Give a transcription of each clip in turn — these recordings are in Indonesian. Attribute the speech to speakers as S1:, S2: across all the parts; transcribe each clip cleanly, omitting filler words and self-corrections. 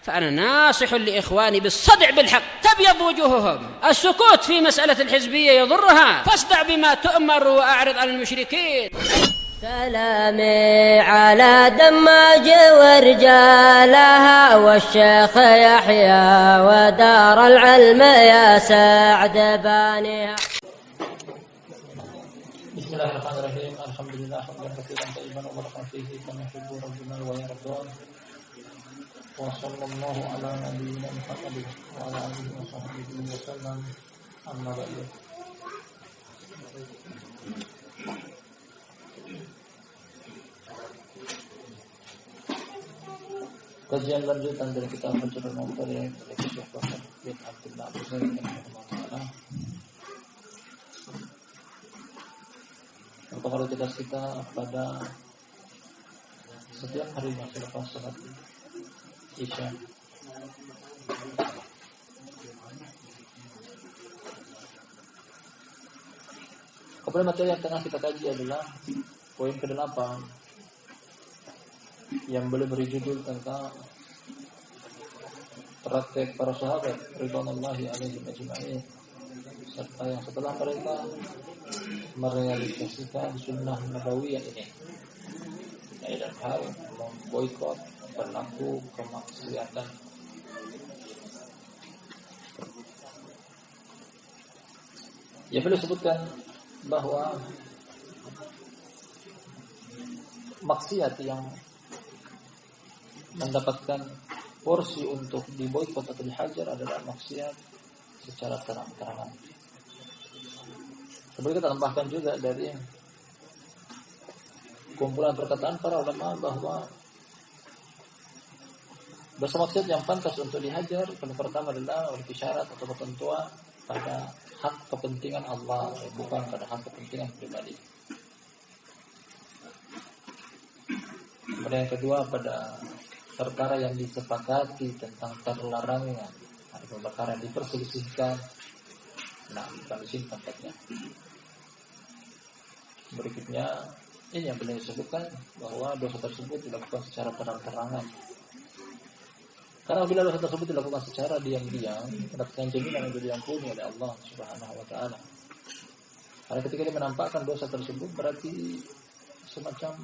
S1: فأنا ناصح لإخواني بالصدع بالحق تبيض وجوههم. السكوت في مسألة الحزبية يضرها، فاصدع بما تؤمر وأعرض عن المشركين.
S2: سلامي على دماج ورجالها والشيخ يحيى ودار العلم يا سعد بانيها.
S3: بسم الله الرحمن الرحيم. الحمد لله حمدا كثيرا طيبا مباركا فيه كما يحب ربنا ويرضى. وصلى الله على نبينا محمد وعلى اله وصحبه وسلم. أما بعد. Kajian lanjutan dari kitab Fathul Mughni dari Syekh Muhammad bin Abdullah Al-Zaid rahimahullah. Rutinitas kita pada setiap harinya selepas salat Isya. Kemudian materi yang tengah kita kaji adalah poin ke-8 yang boleh beri judul tentang praktek para sahabat ridwanullahi alaihim ajma'in, serta yang setelah mereka merealisasikan sunnah nabawiyah ini dalam hal memboikot berlaku kemaksiatan. Ya, boleh sebutkan bahwa maksiat yang mendapatkan porsi untuk diboikot atau dihajar adalah maksiat secara terang-terangan. Kemudian kita tambahkan juga dari kumpulan perkataan para ulama bahwa dosa maksiat yang pantas untuk dihajar yang pertama adalah memiliki syarat atau ketentuan pada hak kepentingan Allah, bukan pada hak kepentingan pribadi. Kemudian yang kedua pada perkara yang disepakati tentang terlarangnya, ada perkara yang diperselisihkan. Nah, bukan di sini tempatnya. Berikutnya, ini yang boleh disebutkan bahwa dosa tersebut dilakukan secara terang-terangan. Karena bila dosa tersebut dilakukan secara diam-diam, mendapatkan jaminan yang diampuni oleh Allah Subhanahu wa taala. Karena ketika dia menampakkan dosa tersebut berarti semacam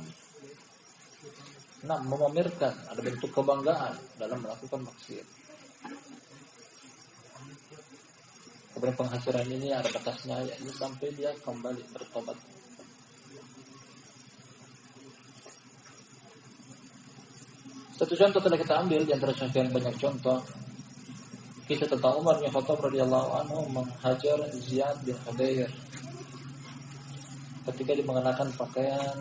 S3: memamerkan, ada bentuk kebanggaan dalam melakukan maksiat. Kemudian penghasilan ini ada batasnya, yakni sampai dia kembali bertobat. Satu contoh telah kita ambil di antara sekian banyak contoh, kisah tentang Umar bin Khattab radhiyallahu anhu menghajar Ziyad bin Khudair ketika dia mengenakan pakaian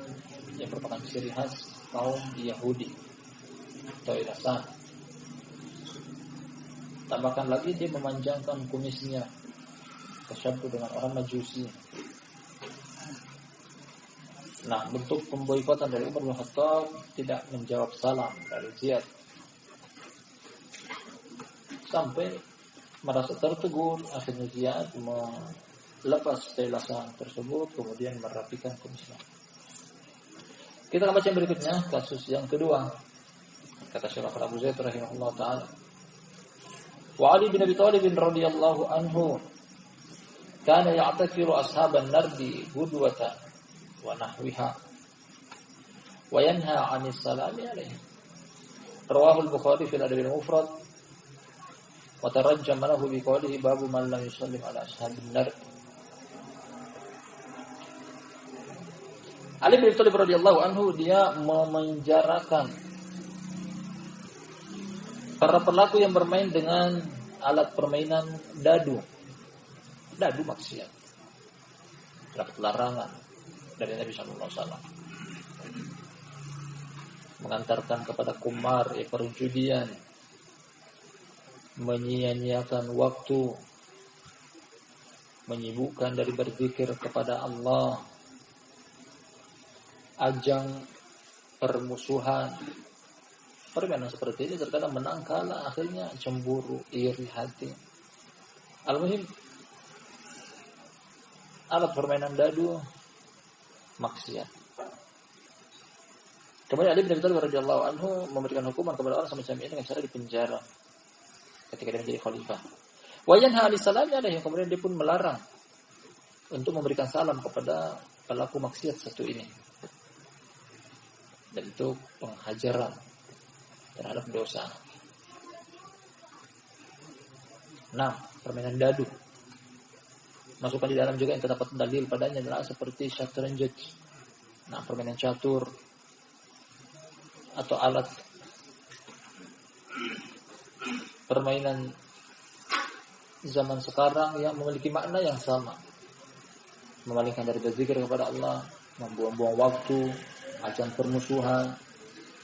S3: yang merupakan ciri khas kaum Yahudi atau Nasrani. Tambahkan lagi dia memanjangkan kumisnya, tercampur dengan orang Majusi. Nah, bentuk pemboikotan dari Umar bin Khattab tidak menjawab salam dari Ziyad. Sampai merasa tertegur, akhirnya Ziyad melepas telasan tersebut, kemudian merapikan kumisnya. Kita akan baca yang berikutnya, kasus yang kedua. Kata Syekh Abu Zaid rahimahullah ta'ala. Wa Ali bin Abi Thalib radhiyallahu anhu kana ya'takiru ashaban nardi gudwatan wa nahwiha wa yanha 'anis salami alaihi. Rawahu al-Bukhari fi al-Adab al-Mufrad wa tarajjama lahu bi qawlihi babu man lam yusallim ala ashabin nard. Ali bin Abi Thalib radhiyallahu anhu dia memenjarakan para pelaku yang bermain dengan alat permainan dadu. Dadu maksiat. Dapat larangan dari Nabi sallallahu alaihi wasallam. Mengantarkan kepada kumar, perjudian, menyia-nyiakan waktu, menyibukkan dari berzikir kepada Allah, ajang permusuhan. Permainan seperti ini terkadang menang kalah, akhirnya cemburu, iri hati. Al-muhim, alat permainan dadu maksiat. Kemudian Ali bin Abi Thalib radhiyallahu anhu memberikan hukuman kepada orang semacam ini dengan cara dipenjara ketika dia menjadi khalifah. Wa yanha al-salam alaihi, kemudian dia pun melarang untuk memberikan salam kepada pelaku maksiat satu ini. Dan itu penghajaran terhadap dosa. Nah, permainan dadu. Masukkan di dalam juga yang terdapat dalil padanya adalah seperti syatranj. Nah, permainan catur atau alat permainan zaman sekarang yang memiliki makna yang sama, memalingkan dari berzikir kepada Allah, membuang-buang waktu, ajang permusuhan,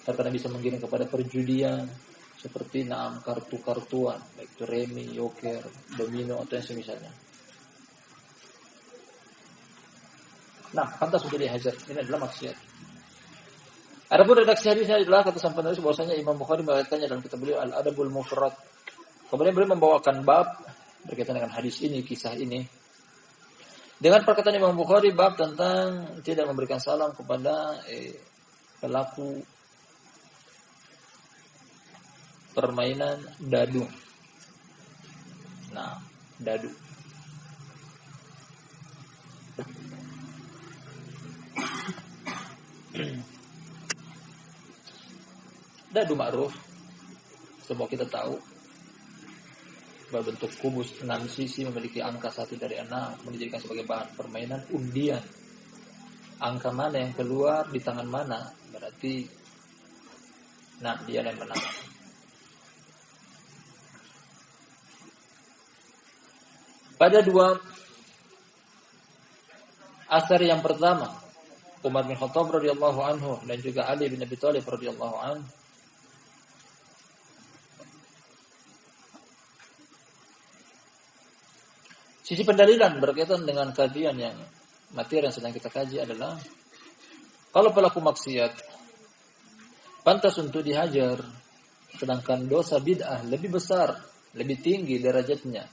S3: terkadang bisa menggiring kepada perjudian seperti kartu-kartuan, baik itu remi, yoker, domino atau yang semisalnya. Nah, pantas untuk dihajar. Ini adalah maksiat. Adapun redaksi hadisnya adalah kata sang penulis bahwasanya Imam Bukhari mengatakannya dalam kitab beliau Al-Adabul Mufrad. Kemudian beliau membawakan bab berkaitan dengan hadis ini, kisah ini. Dengan perkataan Imam Bukhari bab tentang tidak memberikan salam kepada pelaku permainan dadu. Nah, dadu. Dadu ma'ruf, semua kita tahu, berbentuk kubus 6 sisi, memiliki angka 1 dari 6, dijadikan sebagai bahan permainan undian. Angka mana yang keluar di tangan mana, berarti dia yang menang. Pada 2 asar yang pertama, Umar bin Khattab radhiyallahu anhu dan juga Ali bin Abi Thalib radhiyallahu anhu, sisi pendalilan berkaitan dengan kajian yang materi yang sedang kita kaji adalah kalau pelaku maksiat pantas untuk dihajar, sedangkan dosa bid'ah lebih besar, lebih tinggi derajatnya.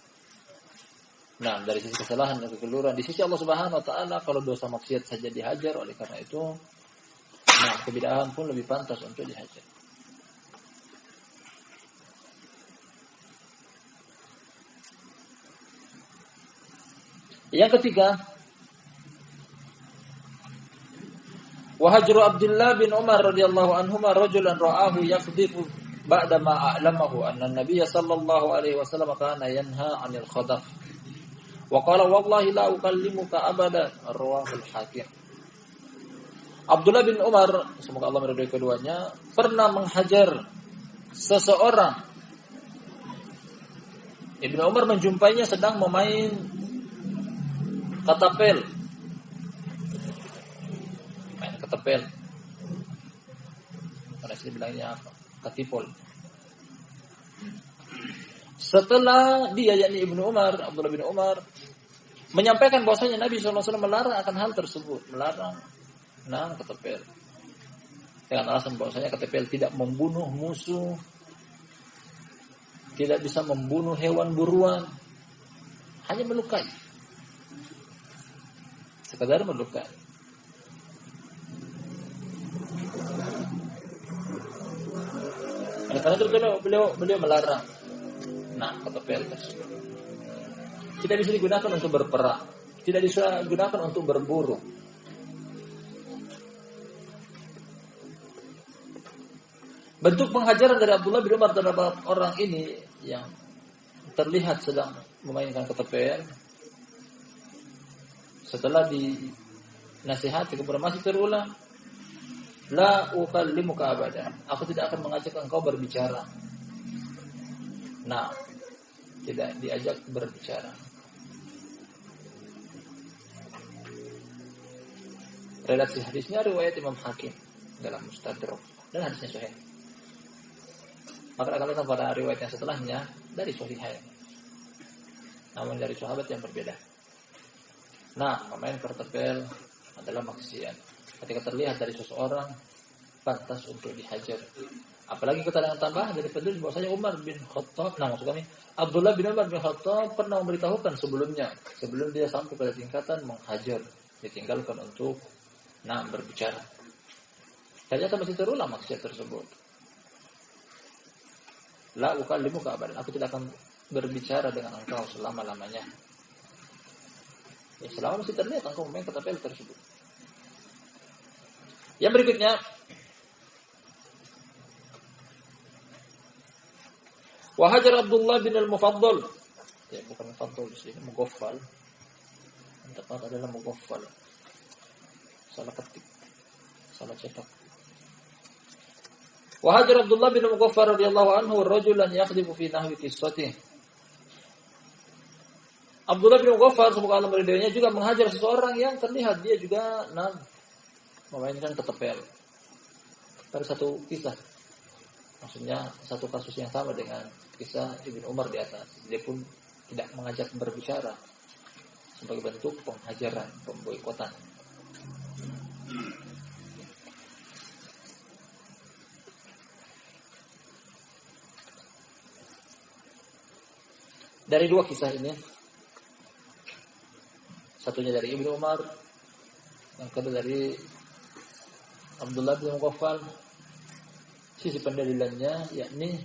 S3: Nah, dari sisi kesalahan dan kekeliruan di sisi Allah Subhanahu wa taala, kalau dosa maksiat saja dihajar, oleh karena itu kebid'ahan pun lebih pantas untuk dihajar. Yang ketiga, wa hajru Abdullah bin Umar radhiyallahu anhuma rajulan ra'ahu yaqdhifu ba'da ma a'lamahu anna an-nabiy sallallahu alaihi wasallam kana yanha 'anil khadaf. Wa qala wallahi la ukallimuka abadan, rawahu al-Hakim. Abdullah bin Umar, semoga Allah meridhai keduanya, pernah menghajar seseorang. Ibnu Umar menjumpainya sedang memain katapel. Main katapel. Pada sini bilangnya apa? Katipol. Setelah dia, yakni Ibnu Umar, Abdullah bin Umar, menyampaikan bahwasanya Nabi SAW melarang akan hal tersebut, melarang katapel. Dengan alasan bahwasanya katapel tidak membunuh musuh, tidak bisa membunuh hewan buruan, hanya melukai. Sekadar melukai. Oleh karena itu beliau melarang katapel tersebut. Tidak bisa digunakan untuk berperang, tidak bisa digunakan untuk berburu. Bentuk penghajaran dari Abdullah bin Umar terhadap orang ini yang terlihat sedang memainkan katapel, setelah dinasihati kemudian masih terulang, la ukallimuka abadan, aku tidak akan mengajak engkau berbicara. Tidak diajak berbicara. Redaksi hadisnya riwayat Imam Hakim dalam Mustadrak dan hadisnya sahih. Maka akan datang pada riwayat yang setelahnya dari Sahihain, namun dari sahabat yang berbeda. Memain kartapel adalah maksiat. Ketika terlihat dari seseorang, pantas untuk dihajar. Apalagi keterangan tambahan dari penulis bahwasanya Umar bin Khattab, maksud kami Abdullah bin Umar bin Khattab pernah memberitahukan sebelumnya, sebelum dia sampai pada tingkatan menghajar, ditinggalkan untuk berbicara. Ternyata masih terulang maksiat tersebut. La ukallimuka abadan. Aku tidak akan berbicara dengan engkau selama-lamanya. Ya, selama masih terlihat engkau memain ketapel tersebut. Yang berikutnya, wa hajar Abdullah bin al-Mufaddal. Ya, bukan Mufaddal di sini, Mughaffal. Yang tepat adalah Mughaffal. Salah ketik. Salah cetak. Wa hajar Abdullah bin Mughaffal radhiyallahu anhu rajulan yakhdifu fi nahwi qissatihi. Abdullah bin Mughaffal semoga Allah meridainya juga menghajar seseorang yang terlihat dia juga memainkan ketapel. Pada satu kisah. Maksudnya satu kasus yang sama dengan kisah Ibnu Umar di atas. Dia pun tidak mengajak berbicara sebagai bentuk penghajaran, pemboikotan. Dari dua kisah ini, satunya dari Ibnu Umar, yang kedua dari Abdullah bin Mughaffal, sisi pendalilannya yakni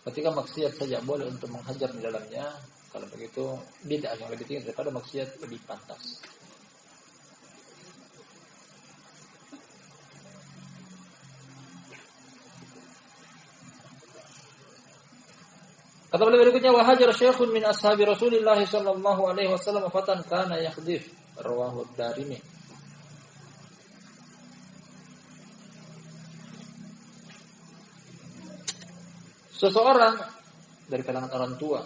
S3: ketika maksiat saja boleh untuk menghajar di dalamnya, kalau begitu bid'ah yang lebih tinggi daripada maksiat lebih pantas. Kata beliau berikutnya, wa hajar syekhun min ashabi Rasulillah sallallahu alaihi wasallam fatan kana yakhdhif, rawahu ad-Darimi. Seseorang dari kalangan orang tua,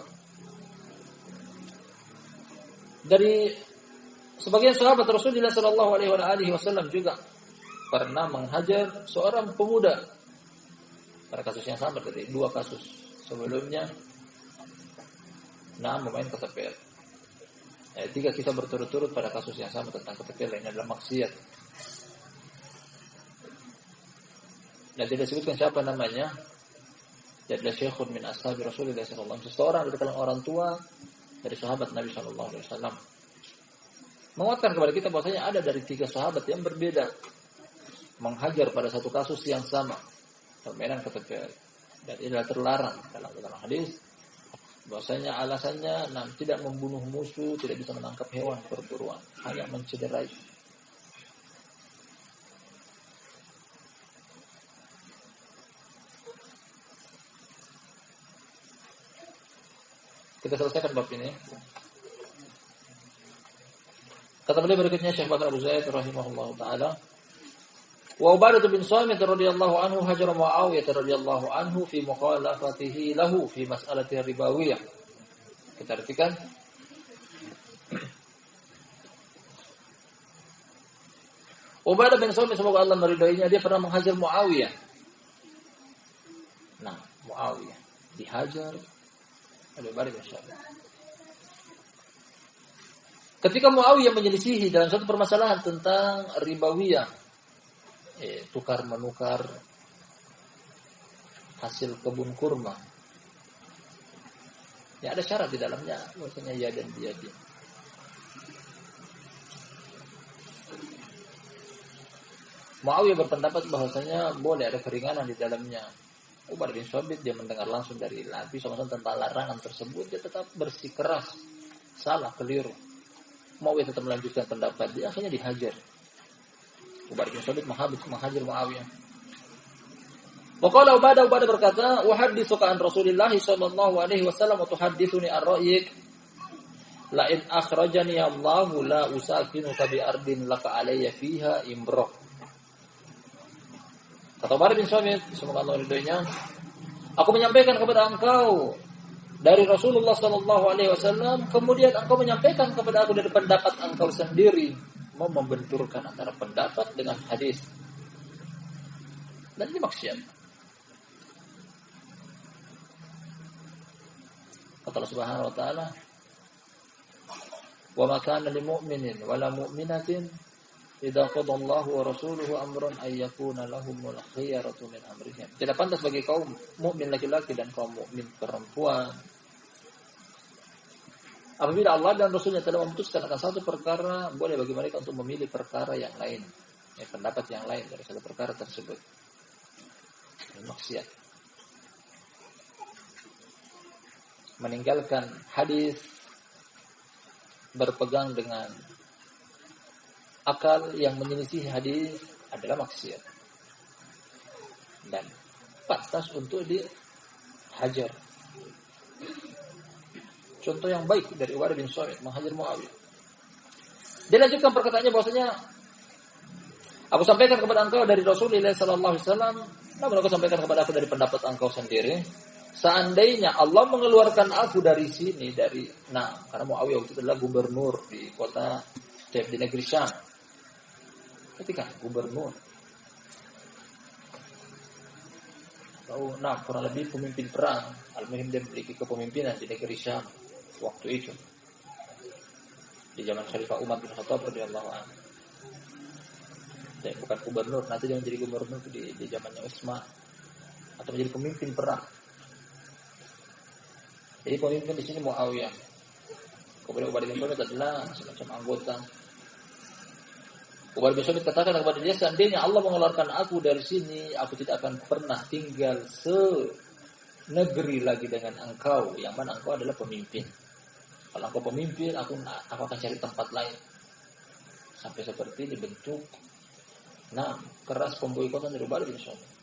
S3: dari sebagian sahabat Rasulullah sallallahu alaihi wasallam juga pernah menghajar seorang pemuda pada kasus yang sama tadi, dua kasus sebelumnya. Memain ketapel. Tiga kisah berturut-turut pada kasus yang sama tentang ketapel. Ini adalah maksiat. Dan tidak disebutkan siapa namanya. Dia adalah syekhun min ashabi Rasulullah sallallahu alaihi wasallam. Seseorang dari kalangan orang tua dari sahabat Nabi sallallahu alaihi wasallam. Menguatkan kepada kita bahwasanya ada dari tiga sahabat yang berbeda menghajar pada satu kasus yang sama, permainan ketapel. Dan ini adalah terlarang dalam hadis. Bahwasanya alasannya tidak membunuh musuh, tidak bisa menangkap hewan perburuan, hanya mencederai. Kita selesaikan bab ini. Kata beliau berikutnya Syekh Bakar Abu Zaid rahimahullahu taala, wa Ubadah bin Samit radhiyallahu anhu hajara Muawiyah radhiyallahu anhu fi mukhalafatihi lahu fi mas'alati ribawiyah. Kita artikan Ubadah bin Samit semoga Allah meridainya, dia pernah menghajar Muawiyah. Muawiyah dihajar oleh Ubadah bin Samit. Ketika Muawiyah menyelisihi dalam satu permasalahan tentang ribawiyah, tukar menukar hasil kebun kurma. Ya ada syarat di dalamnya, maksudnya ya dan biadi. Muawiyah berpendapat bahwasanya boleh ada keringanan di dalamnya. Ubadah bin Samit dia mendengar langsung dari Nabi SAW tentang larangan tersebut, dia tetap bersikeras, salah, keliru. Muawiyah tetap melanjutkan pendapat dia, akhirnya dihajar. Ubadah bin Samit menghajar Muawiyah. Waqala Ubadah berkata, "Wa haditsuka an Rasulillah sallallahu alaihi wasallam wa tuhadditsuni an ra'yik la in akhrajani Allahu la usakinuka bi ardin laka alayya fiha imrah." Kata Ubadah bin Samit, semoga Allah ridhonya, aku menyampaikan kepada engkau dari Rasulullah sallallahu alaihi wasallam, kemudian engkau menyampaikan kepada aku dari pendapat engkau sendiri, mau membenturkan antara pendapat dengan hadis. Dan ini maksiat. Kata Allah Subhanahu wa taala, "Wa ma kana lil mu'minin wa la mu'minatin idza qada Allahu wa rasuluhu amran ay yakuna lahumul khiyaratu min amrihim." Tidak pantas bagi kaum mukmin laki-laki dan kaum mukmin perempuan apabila Allah dan Rasulnya telah memutuskan akan satu perkara, boleh bagi mereka untuk memilih perkara yang lain. pendapat yang lain dari satu perkara tersebut. Ini maksiat. Meninggalkan hadis, berpegang dengan akal yang menyelisih hadis adalah maksiat. Dan pantas untuk dihajar. Contoh yang baik dari Ubadah bin Samit menghajar Muawiyah. Dia lanjutkan perkataannya bahwasanya aku sampaikan kepada engkau dari Rasulullah sallallahu alaihi wasallam, namun aku sampaikan kepada aku dari pendapat engkau sendiri. Seandainya Allah mengeluarkan aku dari sini karena Muawiyah itu adalah gubernur di kota di negeri Syam. Ketika gubernur kurang lebih pemimpin perang, al-muhim dia memiliki kepemimpinan di negeri Syam waktu itu. Di zaman Khalifah Umar bin Khattab radhiyallahu anhu. Dan bukan gubernur, nanti dia menjadi gubernur di zamannya Utsman atau menjadi pemimpin perang. Jadi pemimpin di sini Muawiyah. Kemudian Ubadah bin Samit adalah semacam anggota. Ubadah bin Samit katakan kepada dia, seandainya Allah mengeluarkan aku dari sini, aku tidak akan pernah tinggal senegeri lagi dengan engkau, yang mana engkau adalah pemimpin. Kalau engkau pemimpin, aku akan cari tempat lain. Sampai seperti dibentuk keras pemboikotan dari Ubadah bin Samit.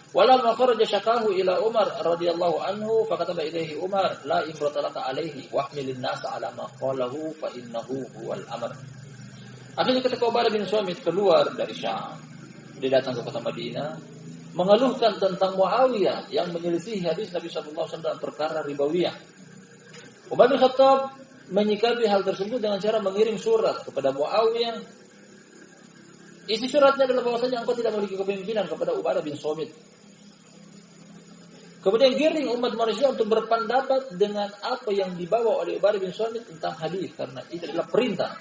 S3: Walamma kharaja syakahu ila Umar radhiyallahu anhu fakataba ilaihi Umar la imratalaka alaihi wahmilin nasa ala ma qalahu fa innahu huwal amr. Akhirnya ketika Ubadah bin Samit keluar dari Syam, dia datang ke kota Madinah mengeluhkan tentang Muawiyah yang menyelisih hadis Nabi sallallahu alaihi wasallam perkara ribawiyah. Umar bin Khattab menyikapi hal tersebut dengan cara mengirim surat kepada Muawiyah. Isi suratnya adalah bahwasanya engkau tidak memiliki kepemimpinan kepada Ubadah bin Samit. Kemudian giring umat manusia untuk berpendapat dengan apa yang dibawa oleh Ubadah bin Samit tentang hadis, karena itu adalah perintah.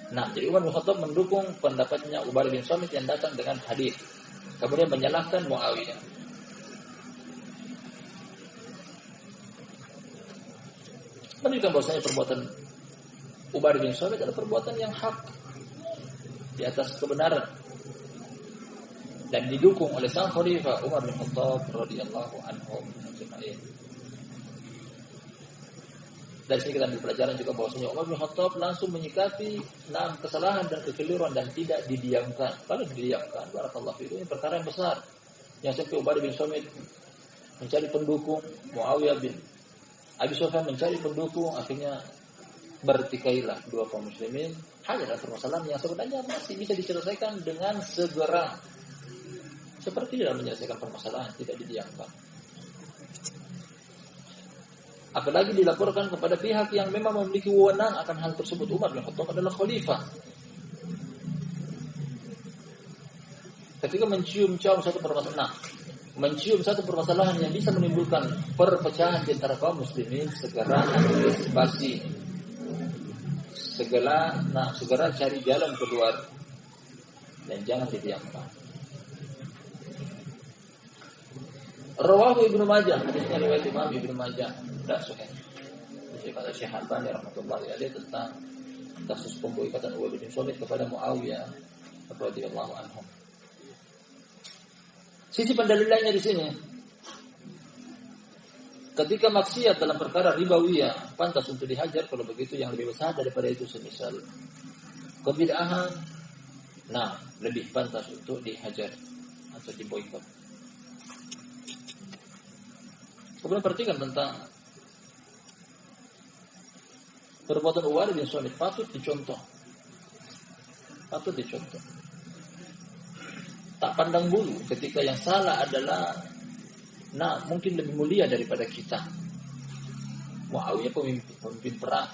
S3: Jadi Umar bin Khattab mendukung pendapatnya Ubadah bin Samit yang datang dengan hadis. Kemudian menyalahkan Muawiyah. Menunjukkan bahwasanya perbuatan Ubadah bin Samit adalah perbuatan yang hak di atas kebenaran dan didukung oleh sang khalifah Umar bin Khattab radhiyallahu anhu ajma'in. Dari sini kita ambil pelajaran juga bahwasanya Umar bin Khattab langsung menyikapi kesalahan dan kekeliruan dan tidak didiamkan. Kalau didiamkan, barakallahu fiikum, ini perkara yang besar. Yang sampai Ubadah bin Samit mencari pendukung, Muawiyah bin Abi Sufyan mencari pendukung, akhirnya bertikailah dua kaum muslimin. Hanya adalah permasalahan yang sebenarnya masih bisa diselesaikan dengan segera. Seperti dalam menyelesaikan permasalahan, tidak didiamkan. Apalagi dilaporkan kepada pihak yang memang memiliki wewenang akan hal tersebut. Umar bin Khattab adalah khalifah. Ketika mencium satu permasalahan yang bisa menimbulkan perpecahan di antara kaum muslimin, segera antisipasi. Segera cari jalan keluar dan jangan didiamkan. Rawahu Ibnu Majah, hadisnya riwayat Imam Ibnu Majah, dan sahih. Jadi kata Syekh Albani rahmatullahi alaihi tentang kasus pemboikotan Ubadah bin Samit kepada Muawiyah radhiyallahu anhu. Sisi pendalilannya di sini, ketika maksiat dalam perkara ribawiyah pantas untuk dihajar, kalau begitu yang lebih besar daripada itu semisal kebid'ahan, lebih pantas untuk dihajar atau diboikot. Kemudian perhatikan tentang perbuatan Ubadah bin Samit patut dicontoh. Tak pandang bulu ketika yang salah adalah mungkin lebih mulia daripada kita. Muawiyah pemimpin perang.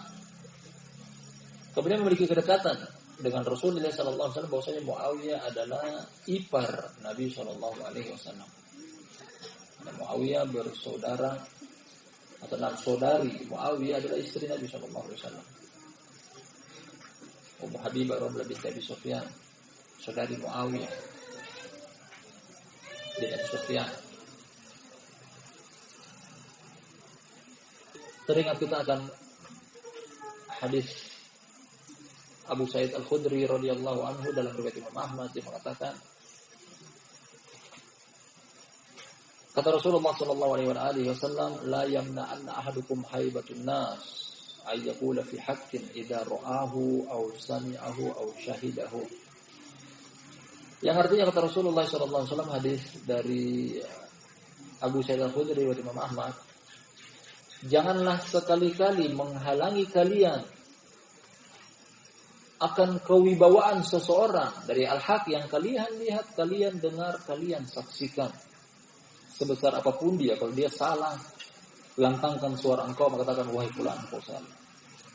S3: Kemudian memiliki kedekatan dengan Rasulullah sallallahu alaihi wasallam, bahwasanya Muawiyah adalah ipar Nabi sallallahu alaihi wasallam. Dan Muawiyah bersaudara atau saudari Muawiyah adalah istri Nabi sallallahu alaihi wasallam. Ummu Habibah radhiyallahu binti Abi Sufyan, saudari Muawiyah bin Abi Sufyan. Teringat kita akan hadis Abu Sa'id Al-Khudri radhiyallahu anhu dalam riwayat Imam Ahmad dia mengatakan, kata Rasulullah sallallahu alaihi wasallam, la yamna'anna ahadukum haibatun nas ay yaqula fi haqqin idza ra'ahu aw sami'ahu aw syahidahu. Yang artinya kata Rasulullah sallallahu alaihi wasallam, hadis dari Abu Sa'id Al-Khudri riwayat Imam Ahmad, janganlah sekali-kali menghalangi kalian akan kewibawaan seseorang dari al-haq yang kalian lihat, kalian dengar, kalian saksikan. Sebesar apapun dia, kalau dia salah, lantangkan suara engkau, maka katakan, wahai fulan, engkau salah.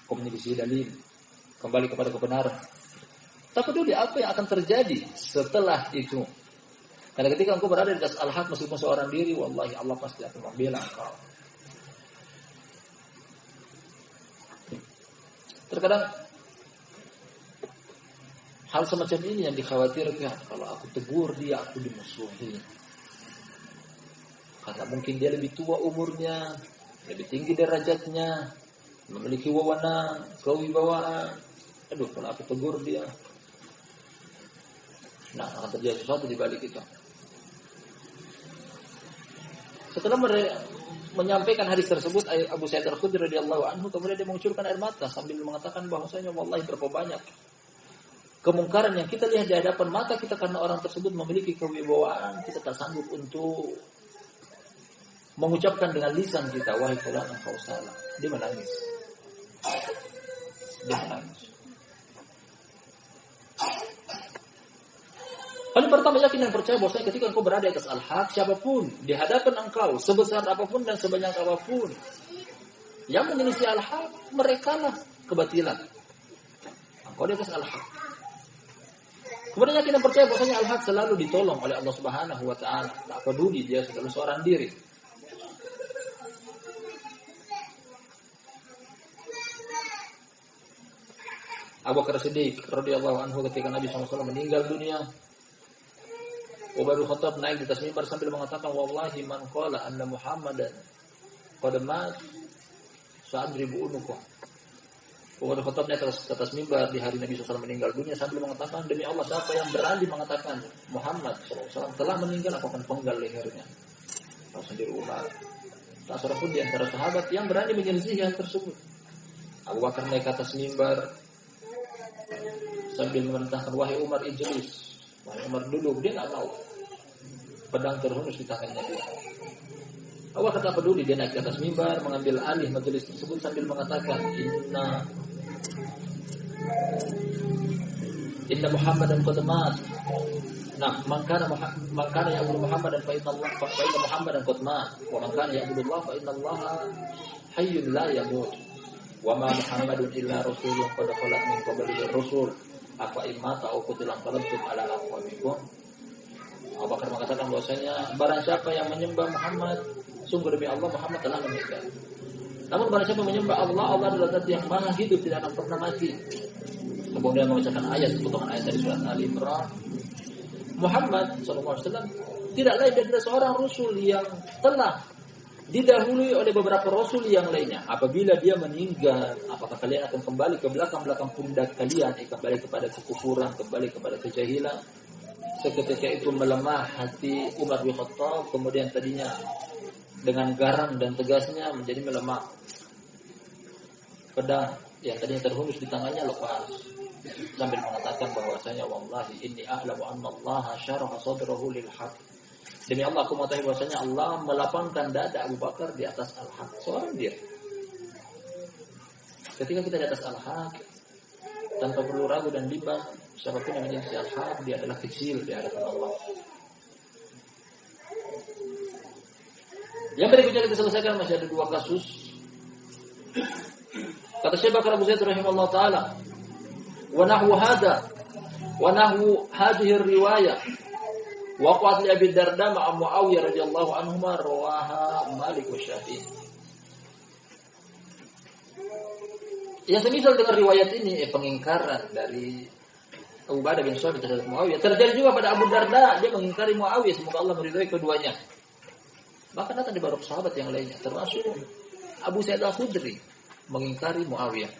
S3: Kau menyelisih dalil, kembali kepada kebenaran. Tak peduli apa yang akan terjadi setelah itu. Karena ketika engkau berada di atas al-haq meskipun seorang diri, wallahi Allah pasti akan membela engkau. Terkadang hal semacam ini yang dikhawatirkan. Kalau aku tegur dia, aku dimusuhi. Karena mungkin dia lebih tua umurnya, lebih tinggi derajatnya, memiliki wewenang, kewibawaan. Aduh, kalau aku tegur dia, nah akan terjadi sesuatu di balik itu. Setelah menyampaikan hadis tersebut, Abu Sa'id Al-Khudri radhiyallahu anhu kemudian dia mengucurkan air mata sambil mengatakan bahwasanya wallahi berapa banyak kemungkaran yang kita lihat di hadapan mata kita karena orang tersebut memiliki kewibawaan, kita tak sanggup untuk mengucapkan dengan lisan kita, wahai fulan engkau salah. Dia menangis. Paling pertama yakin dan percaya bahwa ketika engkau berada di atas al-haq, siapapun di hadapan engkau, sebesar apapun dan sebanyak apapun yang menyelisih al-haq, merekalah kebatilan. Engkau di atas al-haq. Kemudian yakin dan percaya bahwasanya al-haq selalu ditolong oleh Allah Subhanahu wa taala. Tak peduli dia sebagai seorang diri. Abu Bakar Siddiq radhiyallahu anhu ketika Nabi SAW meninggal dunia, Umar bin Khattab naik di atas mimbar sambil mengatakan, wallahi man qala anna Muhammadan qad mat sa'adribu unuqah. Umar bin Khattab naik ke atas mimbar di hari Nabi SAW meninggal dunia sambil mengatakan, demi Allah siapa yang berani mengatakan Muhammad SAW telah meninggal, aku akan penggal lehernya. Tahu sendiri Umar. Tak seorang pun di antara sahabat yang berani menyelisih hal tersebut. Abu Bakar naik ke atas mimbar sambil memerintahkan, wahai Umar ijlis, wahai Umar duduk. Dia tak mau. Pedang terhunus di tangannya dia. Abu Bakar tak peduli, dia naik ke atas mimbar mengambil alih majelis tersebut sambil mengatakan, Inna Muhammadan qad mat. Nah, man kana ya'budu Muhammadan fa inna Muhammadan qad mat, wa man kana ya'budu Allah fa inna Allah hayyun la yamut. Wa ma Muhammadun illa rasulun qad khalat min qablihi ar-rusul afa imata aw qutilan qalabtum ala aqwamikum. Abu Bakar mengatakan bahwasanya barang siapa yang menyembah Muhammad, sungguh demi Allah Muhammad telah meninggal. Namun barang siapa menyembah Allah, Allah adalah zat yang maha hidup, tidak akan pernah mati. Kemudian membacakan ayat, potongan ayat dari surat Ali Imran. Muhammad SAW tidak lain dari seorang rasul yang telah didahului oleh beberapa rasul yang lainnya. Apabila dia meninggal, apakah kalian akan kembali ke belakang-belakang pundak kalian, kembali kepada kekufuran, kembali kepada kejahilan? Seketika itu melemah hati Umar bin Khattab, kemudian tadinya dengan garam dan tegasnya menjadi melemah. Pedang yang tadinya terhunus di tangannya lepas, sambil mengatakan bahwasanya wallahi inni a'lamu anna Allah syaraha sadrahu lil haq. Demi Allah aku mengetahui bahwasanya Allah melapangkan dada Abu Bakar di atas al-haq. Seorang dia. Ketika kita di atas al-haq, tanpa perlu ragu dan bimbang, siapapun yang menyelisih al-haq, dia adalah kecil di hadapan Allah. Yang berikutnya kita selesaikan, masih ada 2 kasus. Kata Syekh Bakar Abu Zaid rahimahullah ta'ala, wa nahwu hadhihi riwayah waqa'at li Abi Darda ma'a Muawiyah radhiyallahu anhuma rawaha Malik wa Syafi'i. Yang semisal dengan riwayat ini, pengingkaran dari Abu Bakar bin Sa'id terhadap Muawiyah terjadi juga pada Abu Darda. Dia mengingkari Muawiyah, semoga Allah meridhai keduanya. Bahkan datang di beberapa sahabat yang lainnya, termasuk Abu Sa'id Al-Khudri mengingkari Muawiyah.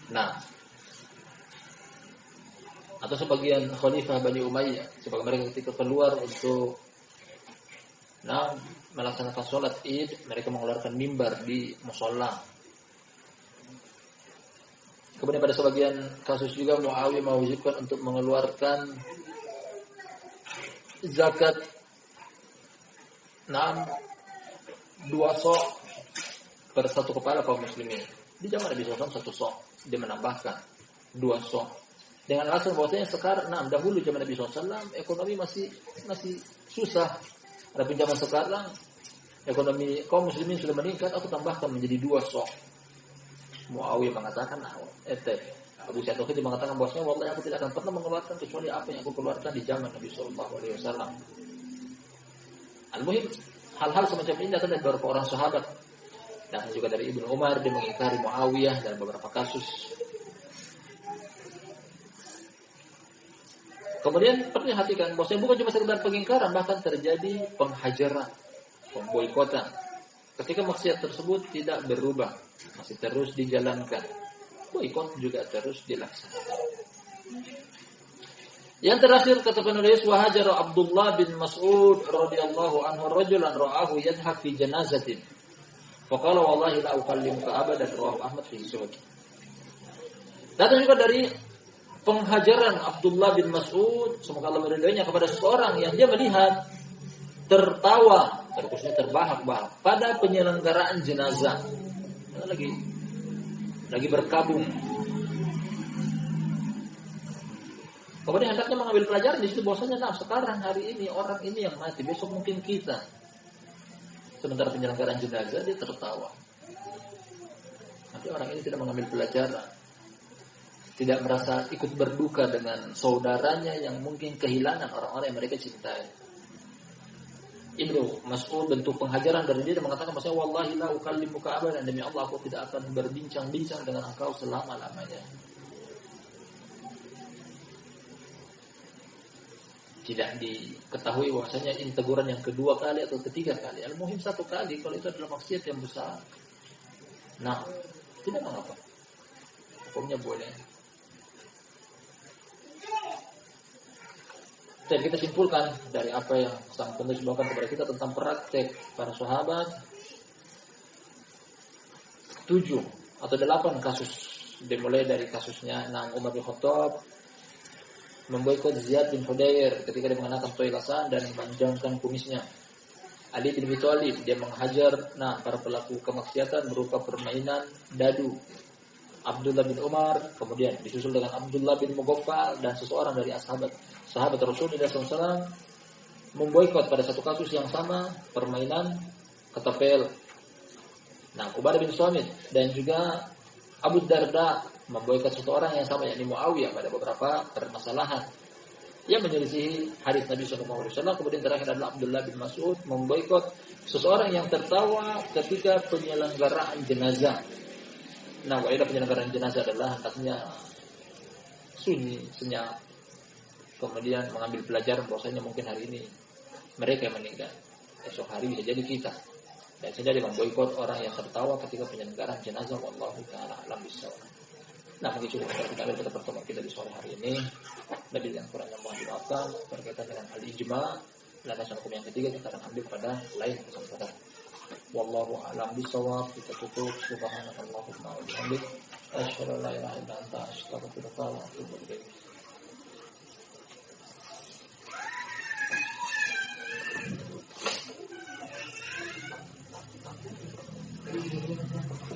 S3: Nah, atau sebagian khalifah Bani Umayyah, sebagai mereka ketika keluar untuk melaksanakan sholat Id, mereka mengeluarkan mimbar di musholla. Kemudian pada sebagian kasus juga Muawiyah mewajibkan untuk mengeluarkan zakat 2 sok per satu kepala kaum muslimin. Di zaman Nabi SAW 1 sok, dia menambahkan 2 sok. Dengan alasan bahwasanya sekarang, dahulu zaman Nabi SAW ekonomi masih susah. Adapun zaman sekarang ekonomi kaum muslimin sudah meningkat, aku tambahkan menjadi 2 sok. Muawiyah mengatakan, Abu Sa'id Al-Khudri mengatakan bahwasanya wallahi aku tidak akan pernah mengeluarkan kecuali apa yang aku keluarkan di zaman Nabi SAW. Al-muhim, hal-hal semacam ini datang dari beberapa orang sahabat. Dan juga dari Ibnu Umar, dia mengingkari Muawiyah dalam beberapa kasus. Kemudian perhatikan bahwasanya bukan cuma sekedar pengingkaran, bahkan terjadi penghajaran, pemboikotan. Ketika maksiat tersebut tidak berubah, masih terus dijalankan, boikot juga terus dilaksanakan. Yang terakhir kata penulis, wa hajara Abdullah bin Mas'ud radhiyallahu anhu rajulan ra'ahu yadhhak fi janazatin. Faqala wallahi la ukallimuka abadan, rawahu Ahmad fi Sunan. Datang juga dari penghajaran Abdullah bin Mas'ud, semoga Allah meridainya, kepada seseorang yang dia melihat tertawa, terkhususnya terbahak-bahak pada penyelenggaraan jenazah. Lagi berkabung. Kemudian hendaknya mengambil pelajaran di situ bahwasanya sekarang hari ini orang ini yang mati, besok mungkin kita. Sementara penyelenggaraan jenazah dia tertawa. Nanti orang ini tidak mengambil pelajaran, tidak merasa ikut berduka dengan saudaranya yang mungkin kehilangan orang-orang yang mereka cintai. Ibnu Mas'ud bentuk penghajaran dari dia mengatakan bahwa wallahi la ukallimuka abadan, demi Allah aku tidak akan berbincang-bincang dengan engkau selama-lamanya. Tidak diketahui bahwasanya ini teguran yang kedua kali atau ketiga kali. Al-muhim 1 kali, kalau itu adalah maksiat yang besar. Tidak mengapa. Hukumnya boleh. Dan kita simpulkan dari apa yang sang penulis bawakan kepada kita tentang praktek para sahabat 7 atau 8 kasus, dimulai dari kasusnya Umar bin Khattab memboikot Ziyad bin Hudair ketika dia mengenakan toilasan dan memanjangkan kumisnya. Ali bin Abi Thalib dia menghajar para pelaku kemaksiatan berupa permainan dadu. Abdullah bin Umar, kemudian disusul dengan Abdullah bin Mughaffal dan seseorang dari sahabat Rasulullah SAW memboikot pada satu kasus yang sama, permainan ketapel. Ubadah bin Samit dan juga Abu Darda memboikot seseorang yang sama, yakni Muawiyah, pada beberapa permasalahan yang menyelisihi hadis Nabi SAW. Kemudian terakhir adalah Abdullah bin Mas'ud memboikot seseorang yang tertawa ketika penyelenggaraan jenazah. Kaidah penyelenggaraan jenazah adalah hendaknya sunyi, senyap. Kemudian mengambil pelajaran bahwasanya mungkin hari ini mereka yang meninggal, esok hari bisa jadi kita. Dan sengaja memboikot orang yang tertawa ketika penyelenggaraan jenazah. Wallahu ta'ala alam bissawab. Mungkin cukup kita ambil pada pertemuan kita di sore hari ini. Lebih yang kurang yang mohon dimaafkan. Berkaitan dengan al-ijma, landasan hukum yang ketiga kita akan ambil pada lain kesempatan. Wallahu a'lam bissawab. Kita tutup. Subhanallahumma wa bihamdik, asyhadu an la ilaha illa anta, astaghfiruka wa atubu ilaik. Thank you.